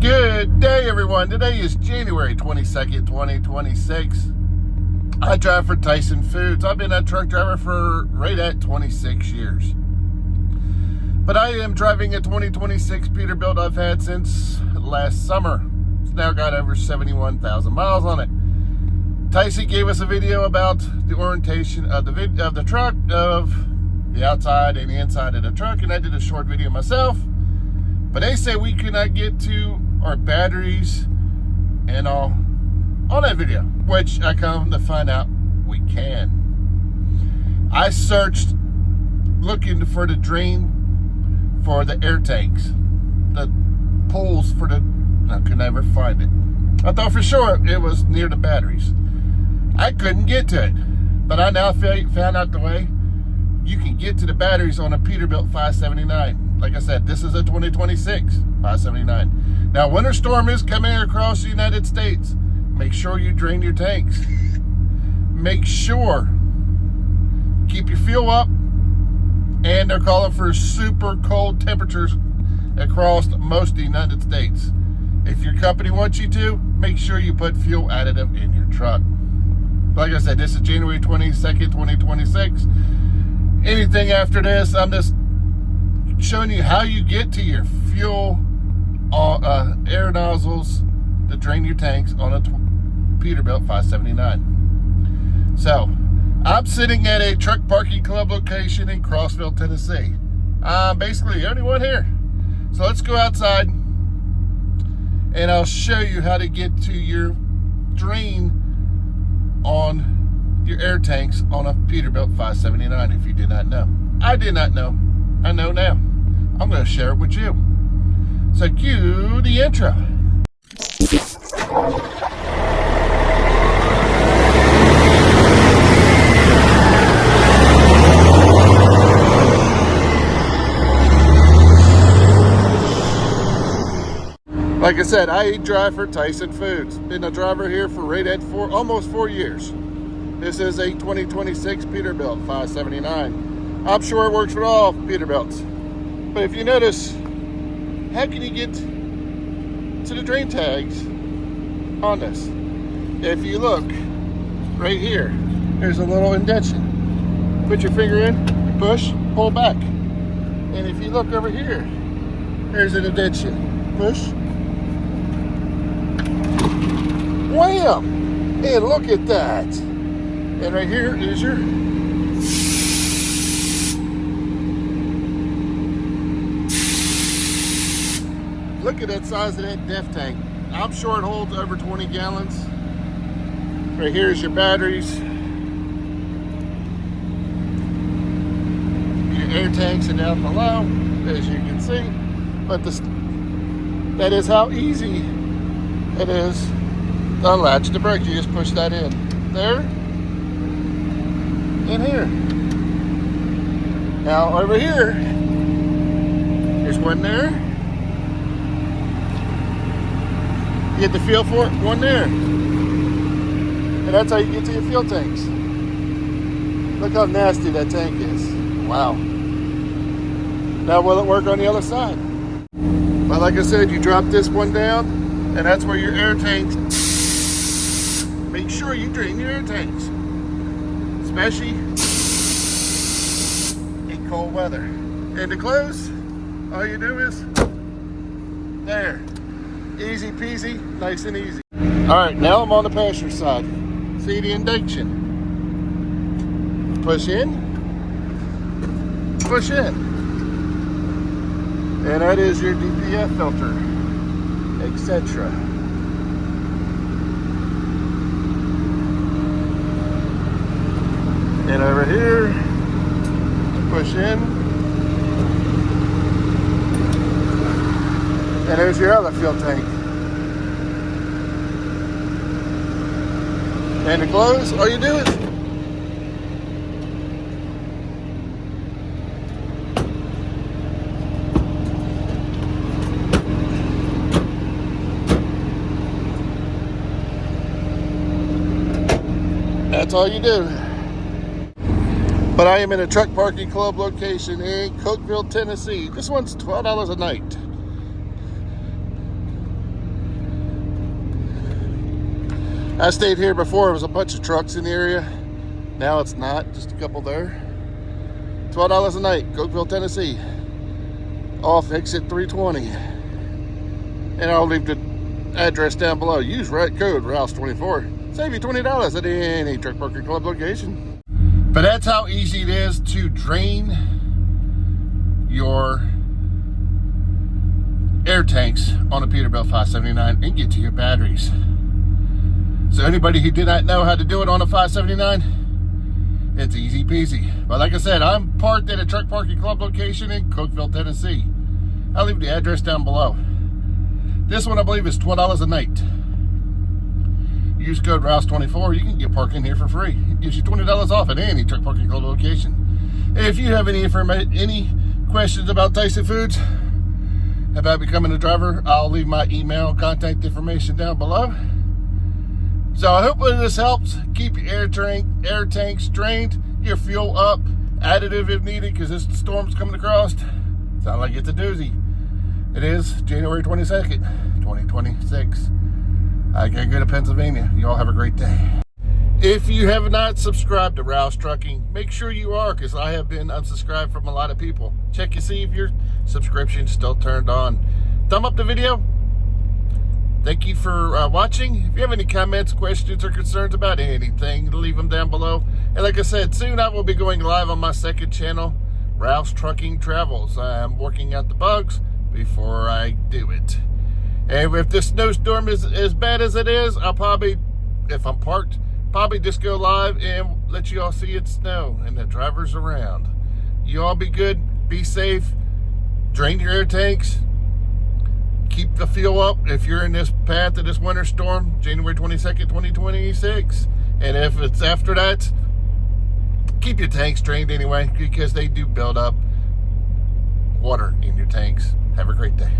Good day, everyone. Today is January 22nd, 2026. I drive for Tyson Foods. I've been a truck driver for right at 26 years. But I am driving a 2026 Peterbilt I've had since last summer. It's now got over 71,000 miles on it. Tyson gave us a video about the orientation of the truck, of the outside and the inside of the truck, and I did a short video myself. But they say we could not get to our batteries and all on that video, which I come to find out we can. I searched looking for the drain for the air tanks, the poles for the, I could never find it. I thought for sure it was near the batteries. I couldn't get to it, but I now found out the way you can get to the batteries on a Peterbilt 579. Like I said, this is a 2026 579. Now, winter storm is coming across the United States. Make sure you drain your tanks. Make sure, keep your fuel up. And they're calling for super cold temperatures across most of the United States. If your company wants you to, make sure you put fuel additive in your truck. Like I said, this is January 22nd, 2026. Anything after this, I'm just showing you how you get to your fuel air nozzles to drain your tanks on a Peterbilt 579. So, I'm sitting at a truck parking club location in Crossville, Tennessee. I'm basically the only one here. So let's go outside and I'll show you how to get to your drain on your air tanks on a Peterbilt 579 if you did not know. I did not know. I know now. I'm going to share it with you. So cue the intro. Like I said, I drive for Tyson Foods. Been a driver here for right at almost 4 years. This is a 2026 Peterbilt 579. I'm sure it works for all Peterbilts. But if you notice, how can you get to the drain tags on this? If you look right here, there's a little indentation. Put your finger in, push, pull back. And if you look over here, there's an indentation. Push. Wham! And look at that. And right here is your look at that size of that def tank. I'm sure it holds over 20 gallons. Right here is your batteries. Your air tanks are down below, as you can see. But that is how easy it is to unlatch the brake. You just push that in. There. In here. Now over here, there's one there. You get the feel for it, one there. And that's how you get to your fuel tanks. Look how nasty that tank is. Wow. Now will it work on the other side? But like I said, you drop this one down, and that's where your air tanks. Make sure you drain your air tanks, especially in cold weather. And to close, all you do is there. Easy peasy, nice and easy. All right, now I'm on the passenger side. See the indentation. Push in, push in. And that is your DPF filter, etc. And over here, push in. And there's your other fuel tank. And to close, all you do is that's all you do. But I am in a truck parking club location in Cookeville, Tennessee. This one's $12 a night. I stayed here before. There was a bunch of trucks in the area. Now it's not, just a couple there. $12 a night, Cokeville, Tennessee. Off exit 320. And I'll leave the address down below. Use code ROUSE24. Save you $20 at any truck parking club location. But that's how easy it is to drain your air tanks on a Peterbilt 579 and get to your batteries. So anybody who did not know how to do it on a 579, it's easy peasy. But like I said, I'm parked at a truck parking club location in Cokeville, Tennessee. I'll leave the address down below. This one I believe is $12 a night. Use code ROUSE24, you can get parking here for free. It gives you $20 off at any truck parking club location. If you have any questions about Tyson Foods, about becoming a driver, I'll leave my email contact information down below. So I hope this helps. Keep your air tanks drained, your fuel up, additive if needed, because this storm's coming across. Sound like it's a doozy. It is January 22nd, 2026. I gotta go to Pennsylvania. You all have a great day. If you have not subscribed to Rouse Trucking, make sure you are, because I have been unsubscribed from a lot of people. Check to see if your subscription's still turned on. Thumb up the video. Thank you for watching. If you have any comments, questions, or concerns about anything, leave them down below. And like I said, soon I will be going live on my second channel, Rouse Trucking Travels. I'm working out the bugs before I do it. And if this snowstorm is as bad as it is, I'll probably, if I'm parked, probably just go live and let you all see it snow and the drivers around. You all be good, be safe, drain your air tanks, keep the fuel up if you're in this path of this winter storm, January 22nd, 2026. And if it's after that, keep your tanks drained anyway, because they do build up water in your tanks. Have a great day.